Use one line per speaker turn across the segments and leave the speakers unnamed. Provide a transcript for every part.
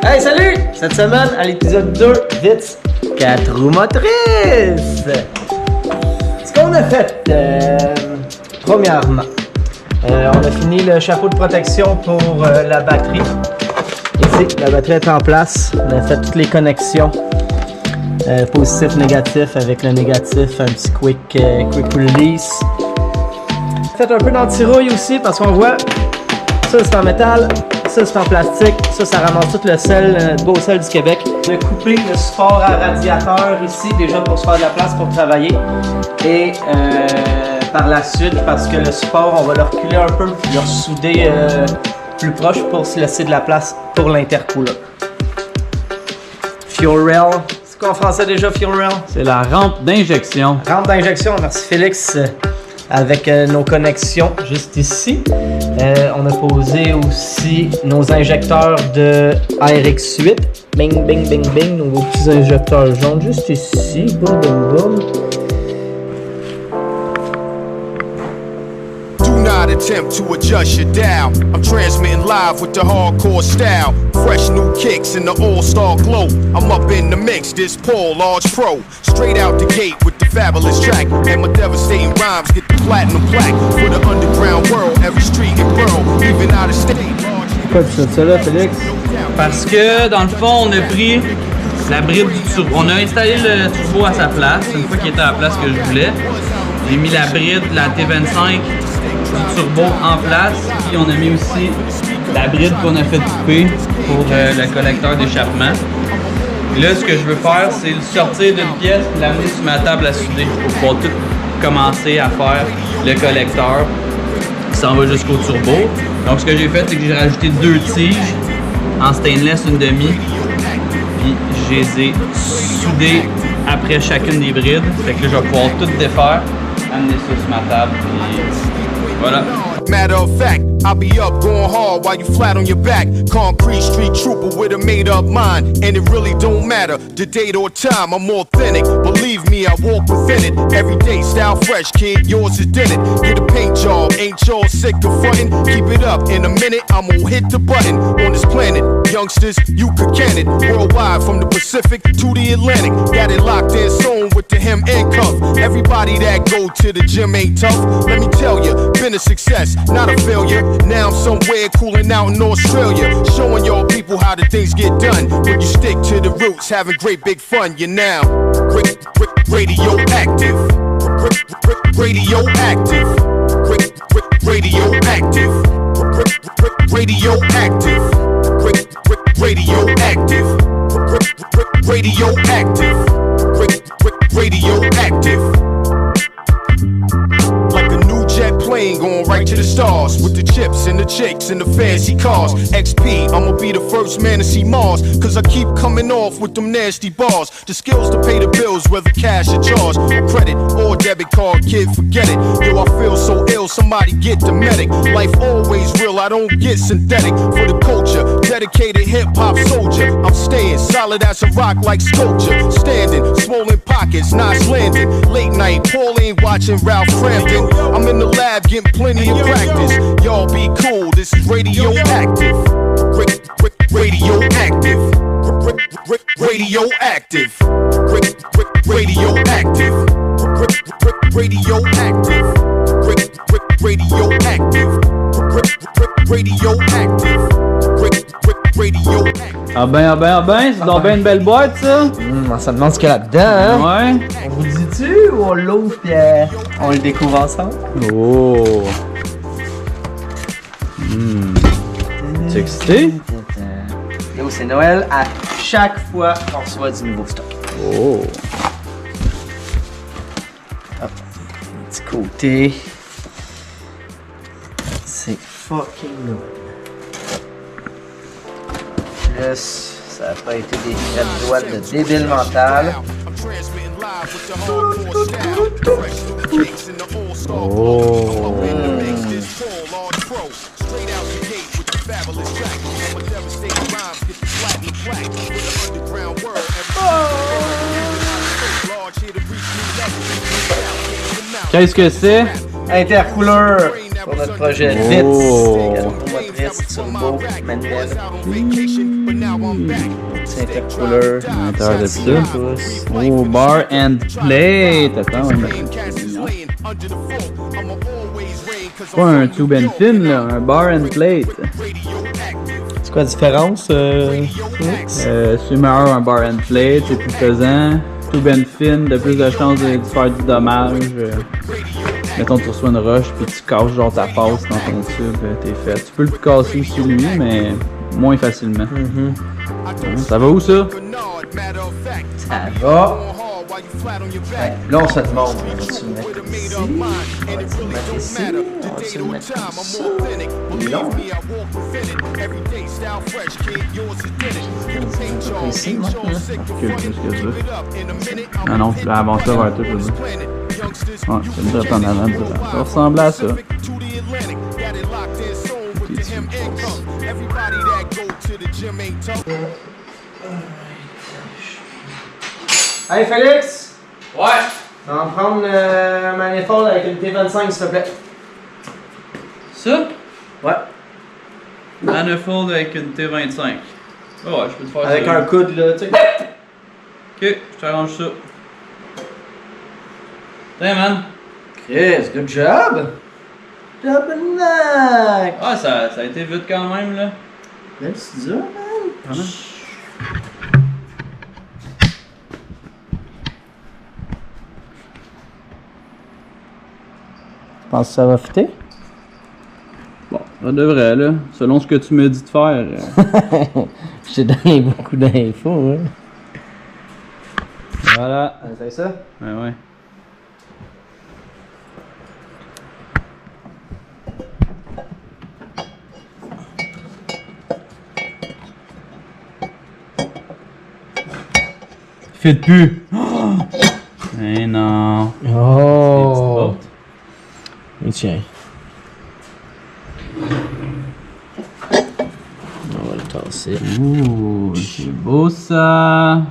Hey, salut! Cette semaine, à l'épisode 2, Vitz 4 roues motrices! Ce qu'on a fait, premièrement, on a fini le chapeau de protection pour la batterie. Ici, la batterie est en place. On a fait toutes les connexions. Positif, négatif, avec le négatif, un petit quick release. Fait un peu d'anti-rouille aussi parce qu'on voit ça c'est en métal, ça c'est en plastique, ça ramasse tout le sel, le beau sel du Québec. On a coupé le support à radiateur ici déjà pour se faire de la place pour travailler. Et par la suite, parce que le support on va le reculer un peu, le ressouder plus proche pour se laisser de la place pour l'intercooler. Fuel rail. C'est quoi en français déjà fuel rail?
C'est la rampe d'injection.
Rampe d'injection, merci Félix. Avec nos connexions juste ici. On a posé aussi nos injecteurs de ARX8. Bing, bing, bing, bing. Nos petits injecteurs jaunes juste ici. Boum, boum, boum.
Attempt to adjust your dial. I'm transmitting live with the hardcore style. Fresh new kicks in the all-star glow. I'm up in the mix, this Paul Large Pro. Straight out the gate with the fabulous track. And my devastating rhymes get the platinum plaque. For the underground world, every street and borough, even out of state.
Pourquoi tu fais ça là, Félix?
Parce que dans le fond, on a pris la bride du turbo. On a installé le turbo à sa place, une fois qu'il était à la place que je voulais. J'ai mis la bride, la T25 du turbo en place, puis on a mis aussi la bride qu'on a fait couper pour le collecteur d'échappement. Là, ce que je veux faire, c'est le sortir d'une pièce et l'amener sur ma table à souder pour pouvoir tout commencer à faire le collecteur qui s'en va jusqu'au turbo. Donc, ce que j'ai fait, c'est que j'ai rajouté 2 tiges en stainless, une demi, puis je les ai soudées après chacune des brides. Fait que là, je vais pouvoir tout défaire, amener ça sur ma table, puis voilà.
Matter of fact, I'll be up going hard while you flat on your back. Concrete street trooper with a made up mind. And it really don't matter the date or time, I'm authentic. Believe me, I walk within it. Every day, style fresh, kid, yours is in it. Get a paint job, ain't y'all sick of frontin'? Keep it up, in a minute, I'm gonna hit the button. On this planet, youngsters, you could can it. Worldwide, from the Pacific to the Atlantic. Got it locked in sewn with the hem and cuff. Everybody that go to the gym ain't tough. Let me tell you, been a success, not a failure. Now I'm somewhere cooling out in Australia, showing y'all people how the things get done. When you stick to the roots, having great big fun, you're now radioactive. Radioactive. Radioactive. Radioactive. Radioactive. Radioactive. Radioactive. Like a new jet plane going right to the stars, with the chips and the chicks and the fancy cars. XP, I'ma be the first man to see Mars, cause I keep coming off with them nasty bars. The skills to pay the bills, whether cash or charge, or credit or debit card, kid, forget it. Yo, I feel so ill, somebody get the medic. Life always real, I don't get synthetic. For the culture, dedicated hip-hop soldier, I'm staying solid as a rock like sculpture. Standing, swollen pockets, nice landing. Late night, Paul ain't watching Ralph Crampton. I'm in the lab getting plenty of practice. Y'all be cool, this is radioactive. Radioactive. Radioactive. Radioactive. Radioactive. Radioactive. Radioactive. Radioactive.
Ah ben, c'est donc ben une belle boîte ça.
On se demande ce qu'il y a là-dedans, hein?
Ouais.
On vous dit-tu ou on l'ouvre puis on le découvre ensemble?
Oh. Tu es excité?
Yo, c'est Noël à chaque fois qu'on reçoit du nouveau stock.
Oh.
Hop, un petit côté. C'est fucking Noël. Plus, ça n'a pas été des frais de douane de débile mental.
Oh. Qu'est-ce que c'est?
Intercouleur pour notre projet Vitz. Vitz turbo manuel. C'est intercooler.
Moteur de plus. Oh, bar and plate. Attends, on va c'est pas un tube and fin, là, un bar and plate.
C'est quoi la différence?
C'est meilleur un bar and plate, c'est plus pesant. Tube and fin, de plus de chances de faire du dommage. Mettons tu reçois une roche puis tu casses genre ta face dans ton tube, t'es fait. Tu peux le casser aussi lui, mais moins facilement. Ça va où ça?
Ça va. Ouais, là on se demande, on va-tu le mettre ici? On va-tu le mettre ici? On va-tu le mettre comme ça? Non. On va ici maintenant.
Ok, plus que ça. Ah non, là avant ça vers tout, je veux dire. Ouais, c'est une droite en avant, ça va ressembler à ça.
Hey Félix!
Ouais!
On va prendre un manifold avec une T25 s'il te plaît.
Ça?
Ouais.
Manifold avec une T25. Ouais, je peux te faire
Avec
ça.
un coude là, tu sais.
Ok, je t'arrange ça. Tiens, man.
Chris, good job! Job knock!
Ah, ça a été vite quand même, là.
Belle studio, man! Tu penses que ça va fitter?
Bon, ça devrait, là. Selon ce que tu me dis de faire.
Je t'ai donné beaucoup d'infos, hein.
Voilà.
C'est ça?
Ouais. Faites plus! Mais non!
Oh! Et tiens. On va le tasser.
Ouh, c'est beau ça!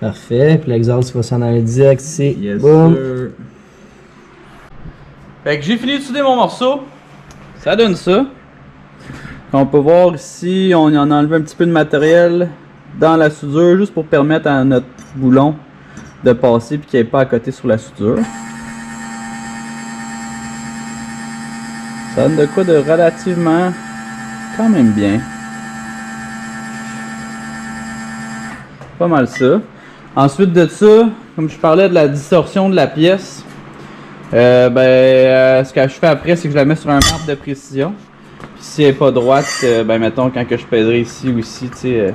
Parfait, puis l'exhaust va s'en aller direct ici.
Yes,
boum.
sir. Fait que j'ai fini de souder mon morceau. Ça donne ça. On peut voir ici, on en a enlevé un petit peu de matériel dans la soudure, juste pour permettre à notre boulon de passer puis qu'il n'y ait pas à côté sur la soudure. Ça donne de quoi de relativement quand même bien. Pas mal ça. Ensuite de ça, comme je parlais de la distorsion de la pièce, ce que je fais après, c'est que je la mets sur un marbre de précision. Puis si elle n'est pas droite, mettons quand que je pèserai ici ou ici, tu sais,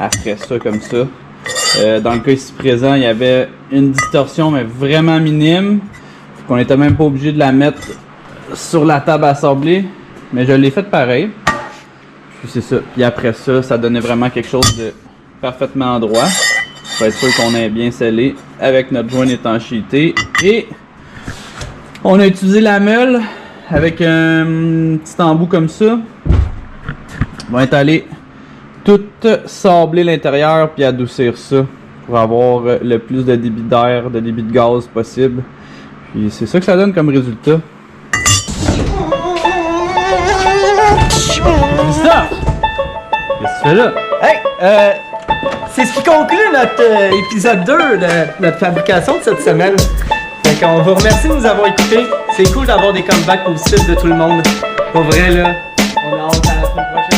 elle ferait ça comme ça. Dans le cas ici présent, il y avait une distorsion, mais vraiment minime. On n'était même pas obligé de la mettre sur la table à sabler, mais je l'ai fait pareil. Puis c'est ça. Puis après ça, ça donnait vraiment quelque chose de parfaitement droit. Pour être sûr qu'on est bien scellé avec notre joint d'étanchéité. Et on a utilisé la meule avec un petit embout comme ça. On va étaler tout sabler l'intérieur puis adoucir ça pour avoir le plus de débit d'air, de débit de gaz possible. Puis c'est ça que ça donne comme résultat. Christophe! Qu'est-ce que tu fais là?
Hey! C'est ce qui conclut notre épisode 2 de notre fabrication de cette semaine. Fait qu'on vous remercie de nous avoir écoutés. C'est cool d'avoir des comebacks positifs de tout le monde. Pour vrai, là, on a hâte à la semaine prochaine.